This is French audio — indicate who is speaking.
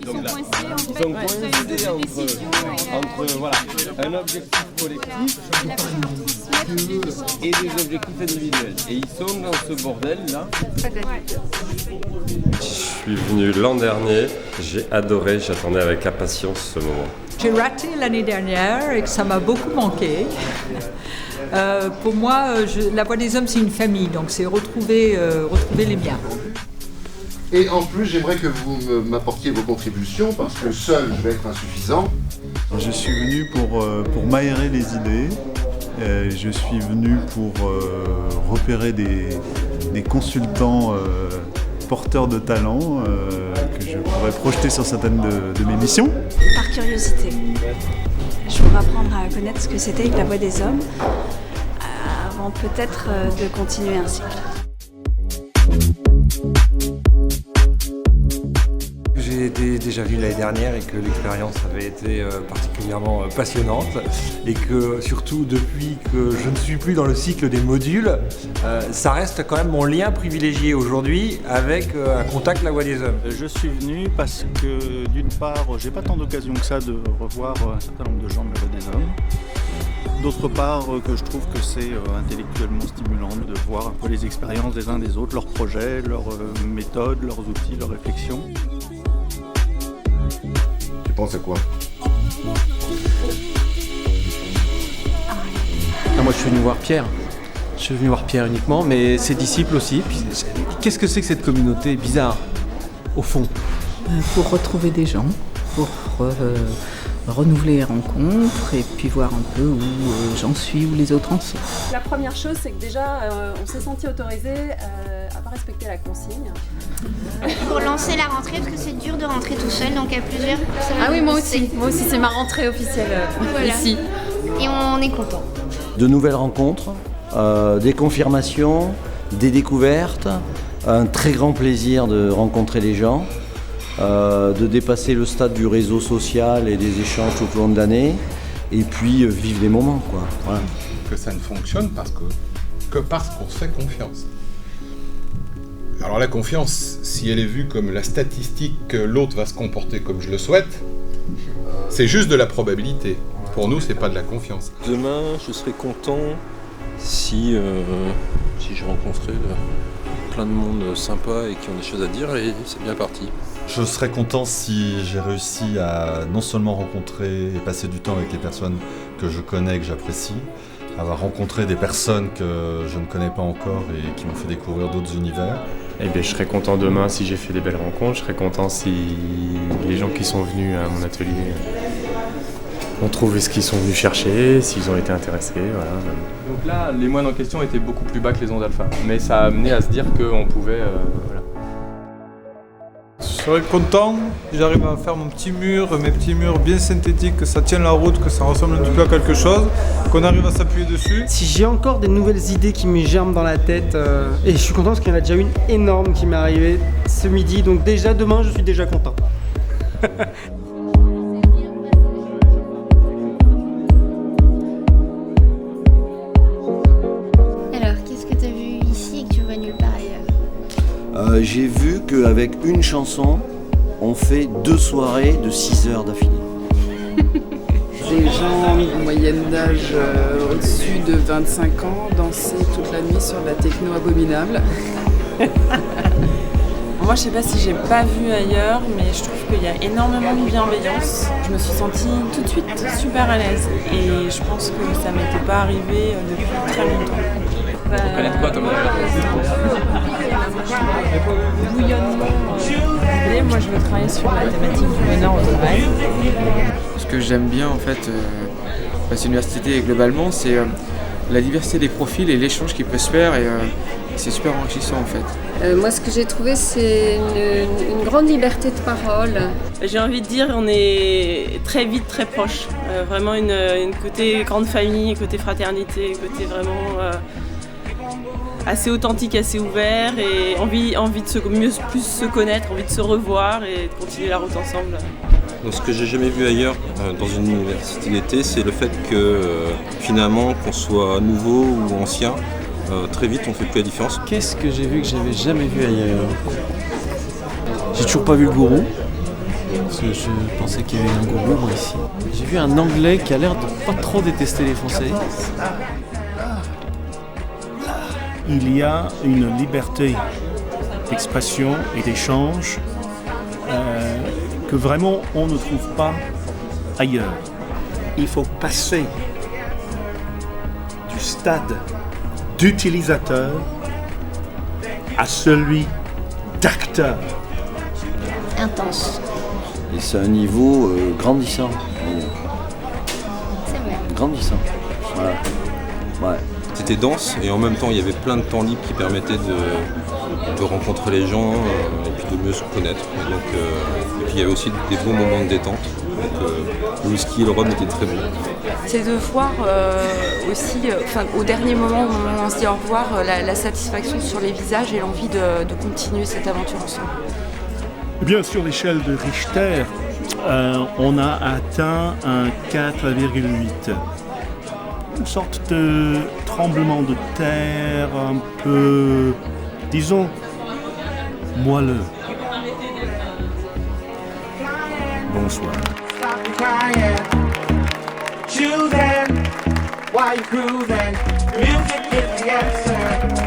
Speaker 1: Donc là,
Speaker 2: Ils sont coincés
Speaker 1: entre voilà, un objectif collectif et des objectifs individuels. Et ils sont dans ce bordel-là.
Speaker 3: Je suis venu l'an dernier, j'ai adoré, j'attendais avec impatience ce moment.
Speaker 4: J'ai raté l'année dernière et que ça m'a beaucoup manqué. Pour moi, la Voix des Hommes, c'est une famille, donc c'est retrouver les miens.
Speaker 5: Et en plus, j'aimerais que vous m'apportiez vos contributions parce que seul, je vais être insuffisant.
Speaker 6: Je suis venu pour m'aérer les idées. Je suis venu pour repérer des consultants porteurs de talent que je pourrais projeter sur certaines de mes missions.
Speaker 7: Par curiosité, je voudrais apprendre à connaître ce que c'était que la Voix des Hommes avant peut-être de continuer un cycle.
Speaker 8: J'ai été déjà vu l'année dernière et que l'expérience avait été particulièrement passionnante et que surtout depuis que je ne suis plus dans le cycle des modules, ça reste quand même mon lien privilégié aujourd'hui avec un contact La Voix des Hommes.
Speaker 6: Je suis venu parce que d'une part, j'ai pas tant d'occasion que ça de revoir un certain nombre de gens de La Voix des Hommes. D'autre part, que je trouve que c'est intellectuellement stimulant de voir un peu les expériences des uns des autres, leurs projets, leurs méthodes, leurs outils, leurs réflexions.
Speaker 5: Tu penses à quoi?
Speaker 9: Moi je suis venu voir Pierre. Je suis venu voir Pierre uniquement, mais ses disciples aussi. Puis, qu'est-ce que c'est que cette communauté bizarre, au fond?
Speaker 10: Pour retrouver des gens, pour renouveler les rencontres et puis voir un peu où j'en suis, où les autres en sont.
Speaker 11: La première chose, c'est que déjà, on s'est senti autorisé à pas respecter la consigne.
Speaker 12: Pour lancer la rentrée, parce que c'est dur de rentrer tout seul, donc à plusieurs.
Speaker 11: Ah oui, moi aussi c'est ma rentrée officielle ici.
Speaker 12: Et on est content.
Speaker 13: De nouvelles rencontres, des confirmations, des découvertes, un très grand plaisir de rencontrer les gens, de dépasser le stade du réseau social et des échanges tout au long de l'année, et puis vivre les moments, quoi. Voilà.
Speaker 14: Que ça ne fonctionne parce qu'on se fait confiance. Alors la confiance, si elle est vue comme la statistique que l'autre va se comporter comme je le souhaite, c'est juste de la probabilité. Pour nous, c'est pas de la confiance.
Speaker 3: Demain, je serai content si je rencontrais plein de monde sympa et qui ont des choses à dire, et c'est bien parti.
Speaker 6: Je serais content si j'ai réussi à non seulement rencontrer et passer du temps avec les personnes que je connais et que j'apprécie, avoir rencontré des personnes que je ne connais pas encore et qui m'ont fait découvrir d'autres univers.
Speaker 15: Eh bien, je serais content demain si j'ai fait des belles rencontres, je serais content si les gens qui sont venus à mon atelier ont trouvé ce qu'ils sont venus chercher, s'ils ont été intéressés, voilà.
Speaker 16: Donc là, les moines en question étaient beaucoup plus bas que les ondes alpha, mais ça a amené à se dire qu'on pouvait... voilà.
Speaker 17: Je serais content si j'arrive à faire mes petits murs bien synthétiques, que ça tienne la route, que ça ressemble un petit peu à quelque chose, qu'on arrive à s'appuyer dessus.
Speaker 9: Si j'ai encore des nouvelles idées qui me germent dans la tête, et je suis content parce qu'il y en a déjà une énorme qui m'est arrivée ce midi, donc déjà demain je suis déjà content.
Speaker 13: J'ai vu qu'avec une chanson, on fait 2 soirées de 6 heures d'affilée.
Speaker 10: Des gens en moyenne d'âge au-dessus de 25 ans danser toute la nuit sur de la techno abominable.
Speaker 11: Moi, je sais pas si j'ai pas vu ailleurs, mais je trouve qu'il y a énormément de bienveillance. Je me suis sentie tout de suite super à l'aise et je pense que ça m'était pas arrivé depuis très longtemps.
Speaker 16: On connaît quoi comme
Speaker 11: bouillonnement. Moi, je veux travailler sur la thématique du bonheur au travail.
Speaker 18: Ce que j'aime bien en fait, cette université globalement, c'est la diversité des profils et l'échange qui peut se faire et c'est super enrichissant en fait.
Speaker 19: Moi, ce que j'ai trouvé, c'est une grande liberté de parole.
Speaker 11: J'ai envie de dire, on est très vite très proches. Vraiment une côté grande famille, côté fraternité, côté vraiment assez authentique, assez ouvert et envie de plus se connaître, envie de se revoir et de continuer la route ensemble.
Speaker 3: Donc, ce que j'ai jamais vu ailleurs dans une université d'été, c'est le fait que finalement, qu'on soit nouveau ou ancien, très vite on fait plus la différence.
Speaker 9: Qu'est-ce que j'ai vu que j'avais jamais vu ailleurs? J'ai toujours pas vu le gourou. Parce que je pensais qu'il y avait un gourou moi ici. J'ai vu un Anglais qui a l'air de pas trop détester les Français.
Speaker 20: Il y a une liberté d'expression et d'échange que vraiment on ne trouve pas ailleurs. Il faut passer du stade d'utilisateur à celui d'acteur.
Speaker 12: Intense.
Speaker 13: Et c'est un niveau grandissant.
Speaker 12: C'est vrai.
Speaker 13: Grandissant. Voilà. Ouais.
Speaker 3: C'était dense et en même temps il y avait plein de temps libre qui permettaient de rencontrer les gens et puis de mieux se connaître. Et puis il y avait aussi des bons moments de détente. Donc le whisky et le rhum étaient très bons.
Speaker 2: C'est de voir aussi, au dernier moment, au moment où on se dit au revoir, la satisfaction sur les visages et l'envie de continuer cette aventure ensemble.
Speaker 20: Bien sur l'échelle de Richter, on a atteint un 4,8. Une sorte de tremblement de terre un peu, disons, moelleux. Bonsoir.
Speaker 21: Choosing, why you cruising? Music is the answer.